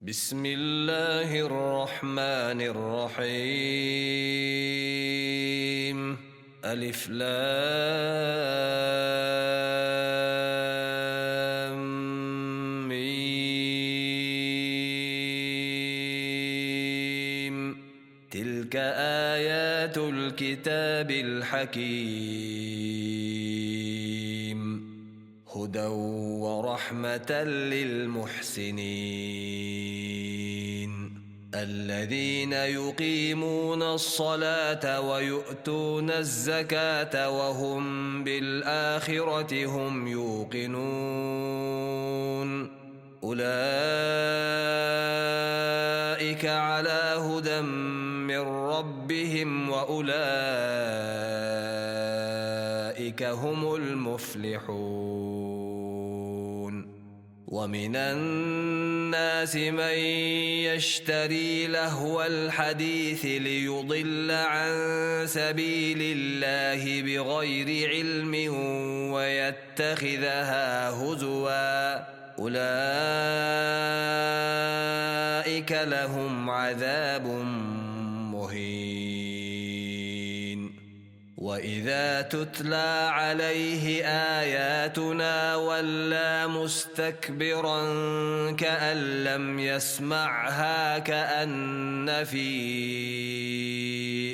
بسم الله الرحمن الرحيم. ألف لام ميم. تلك آيات الكتاب الحكيم، هدى ورحمة للمحسنين الذين يقيمون الصلاة ويؤتون الزكاة وهم بالآخرة هم يوقنون. أولئك على هدى من ربهم وأولئك هم المفلحون. ومن الناس من يشتري لهو الحديث ليضل عن سبيل الله بغير علم ويتخذها هزوا، أولئك لهم عذاب مهين. وإذا تتلى عليه آياتنا ولى مستكبرا كأن لم يسمعها كأن في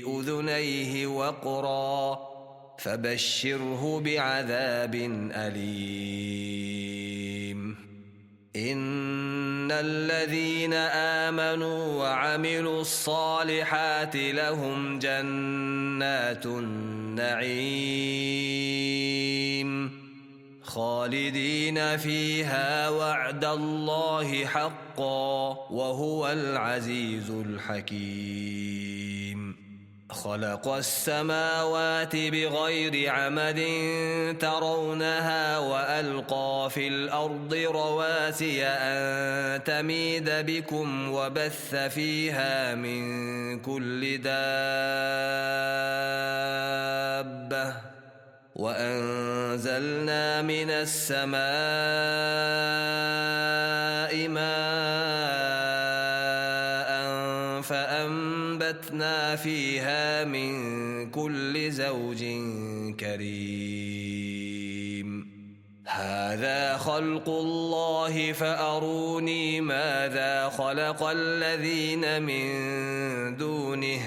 أذنيه وقرا، فبشره بعذاب أليم. إن الذين آمنوا وعملوا الصالحات لهم جنات النعيم خالدين فيها وعد الله حقا وهو العزيز الحكيم. خلق السماوات بغير عمد ترونها وألقى في الأرض رواسي أن تميد بكم وبث فيها من كل دابة، وأنزلنا من السماء ماء فأنبتنا فيها من كل زوج كريم. هذا خلق الله فأروني ماذا خلق الذين من دونه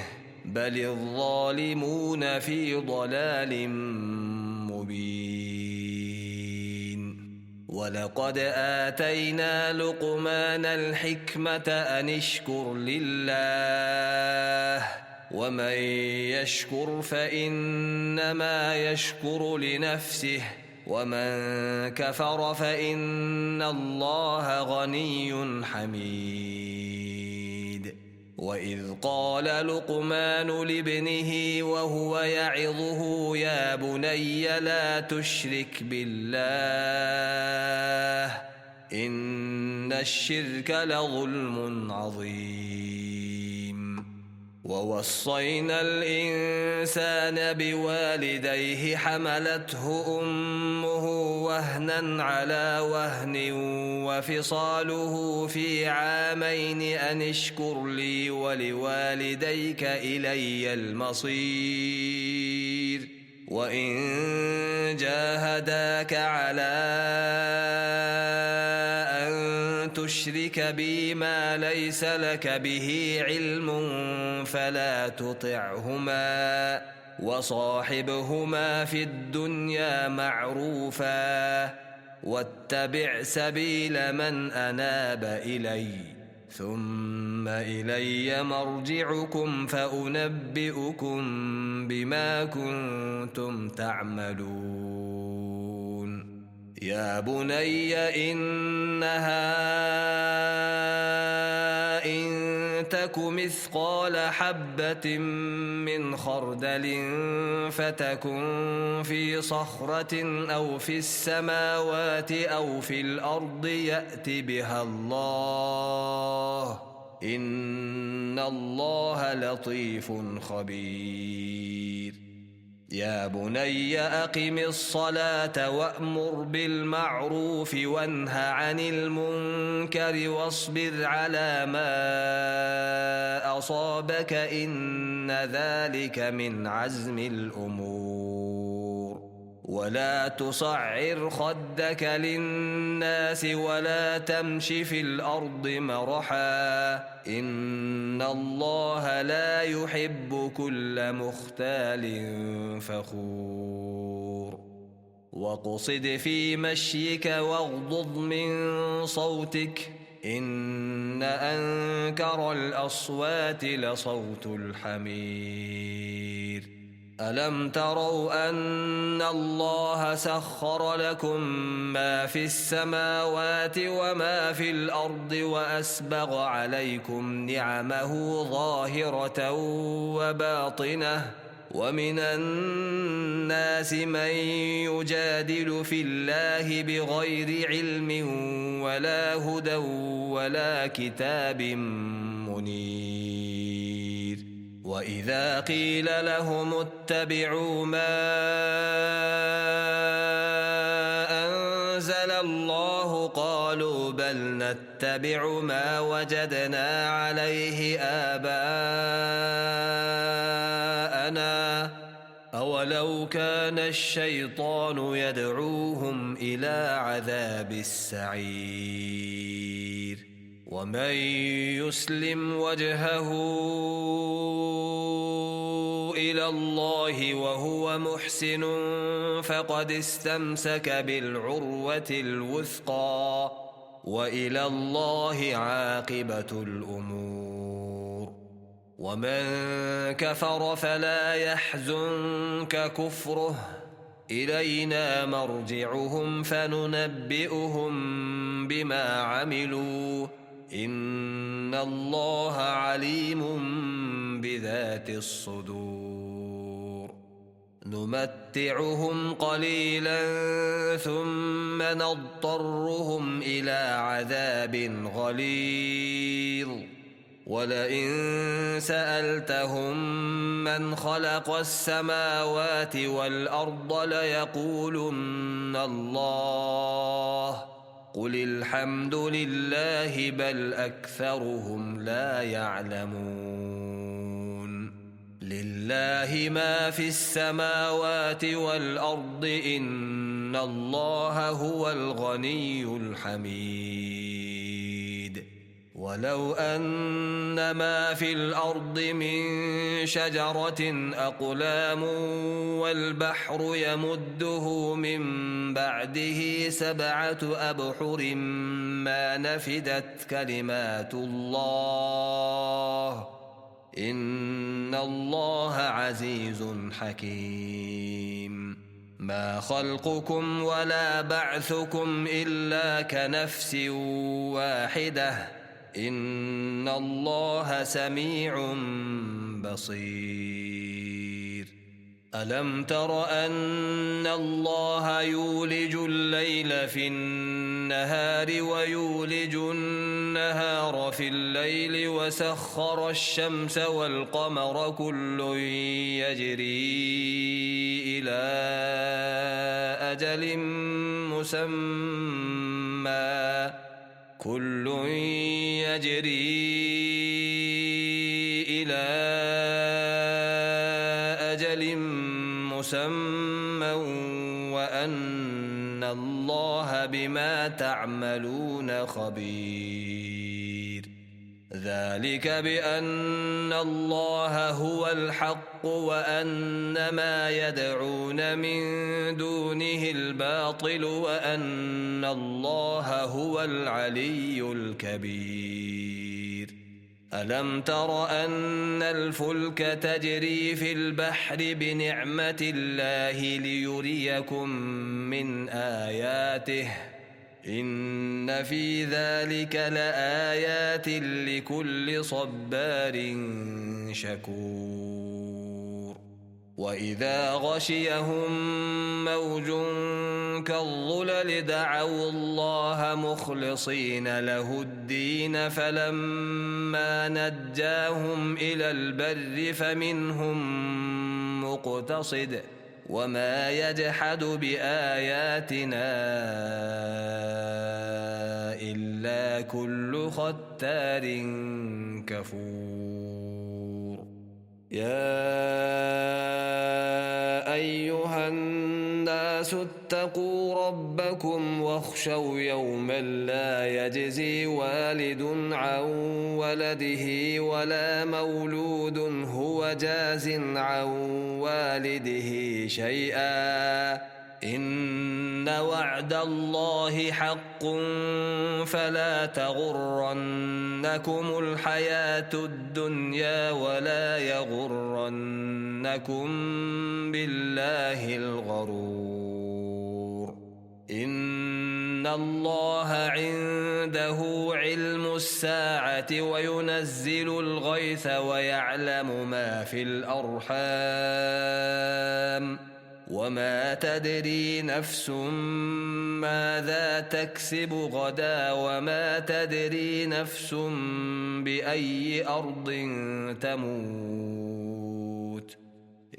بل الظالمون في ضلال مبين. ولقد آتينا لقمان الحكمة أن اشكر لله ومن يشكر فإنما يشكر لنفسه ومن كفر فإن الله غني حميد. وإذ قال لقمان لابنه وهو يعظه يا بني لا تشرك بالله إن الشرك لظلم عظيم. ووصينا الإنسان بوالديه حملته أمه وهنا على وهن وفصاله في عامين أن اشكر لي ولوالديك إلي المصير. وإن جاهداك على أن تشرك بي ما ليس لك به علم فلا تطعهما وصاحبهما في الدنيا معروفا واتبع سبيل من أناب إلي ثم إلي مرجعكم فأنبئكم بما كنتم تعملون. يا بني إنها إن تك مثقال حبة من خردل فتكن في صخرة أو في السماوات أو في الأرض يأت بها الله إن الله لطيف خبير. يا بني أقم الصلاة وأمر بالمعروف وانه عن المنكر واصبر على ما أصابك إن ذلك من عزم الأمور ولا تصعر خدك للناس ولا تمش في الأرض مرحا إن الله لا يحب كل مختال فخور واقصد في مشيك واغضض من صوتك إن أنكر الأصوات لصوت الحمير ألم تروا أن الله سخر لكم ما في السماوات وما في الأرض وأسبغ عليكم نعمه ظاهرة وباطنة ومن الناس من يجادل في الله بغير علم ولا هدى ولا كتاب منير وإذا قيل لهم اتبعوا ما أنزل الله قالوا بل نتبع ما وجدنا عليه آباءنا أولو كان الشيطان يدعوهم إلى عذاب السعير ومن يسلم وجهه إلى الله وهو محسن فقد استمسك بالعروة الوثقى وإلى الله عاقبة الأمور ومن كفر فلا يحزنك كفره إلينا مرجعهم فننبئهم بما عملوا إن الله عليم بذات الصدور نمتعهم قليلا ثم نضطرهم إلى عذاب غليظ ولئن سألتهم من خلق السماوات والأرض ليقولن الله قل الحمد لله بل أكثرهم لا يعلمون لله ما في السماوات والأرض إن الله هو الغني الحميد ولو أن ما في الأرض من شجرة أقلام والبحر يمده من بعده 7 أبحر ما نفدت كلمات الله إن الله عزيز حكيم ما خلقكم ولا بعثكم إلا كنفس واحدة إن الله سميع بصير ألم تر أن الله يولج الليل في النهار ويولج النهار في الليل وسخر الشمس والقمر كل يجري إلى أجل مسمى كل يجري إلى أجل مسمى وأن الله بما تعملون خبير ذلك بأن الله هو الحق وأن ما يدعون من دونه الباطل وأن الله هو العلي الكبير ألم تر أن الفلك تجري في البحر بنعمة الله ليريكم من آياته إن في ذلك لآيات لكل صبار شكور وإذا غشيهم موج كالظلل دعوا الله مخلصين له الدين فلما نجاهم إلى البر فمنهم مقتصد وما يجحد بآياتنا إلا كل ختار كفور يا أيها الناس اتقوا ربكم واخشوا يوما لا يجزي والد عن ولده ولا مولود هو جاز عن والده شيئا إن وعد الله حق فلا تغرنكم الحياة الدنيا ولا يغرنكم بالله الغرور إن الله عنده علم الساعة وينزل الغيث ويعلم ما في الأرحام وما تدري نفس ماذا تكسب غدا وما تدري نفس بأي أرض تموت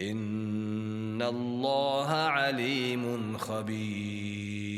إن الله عليم خبير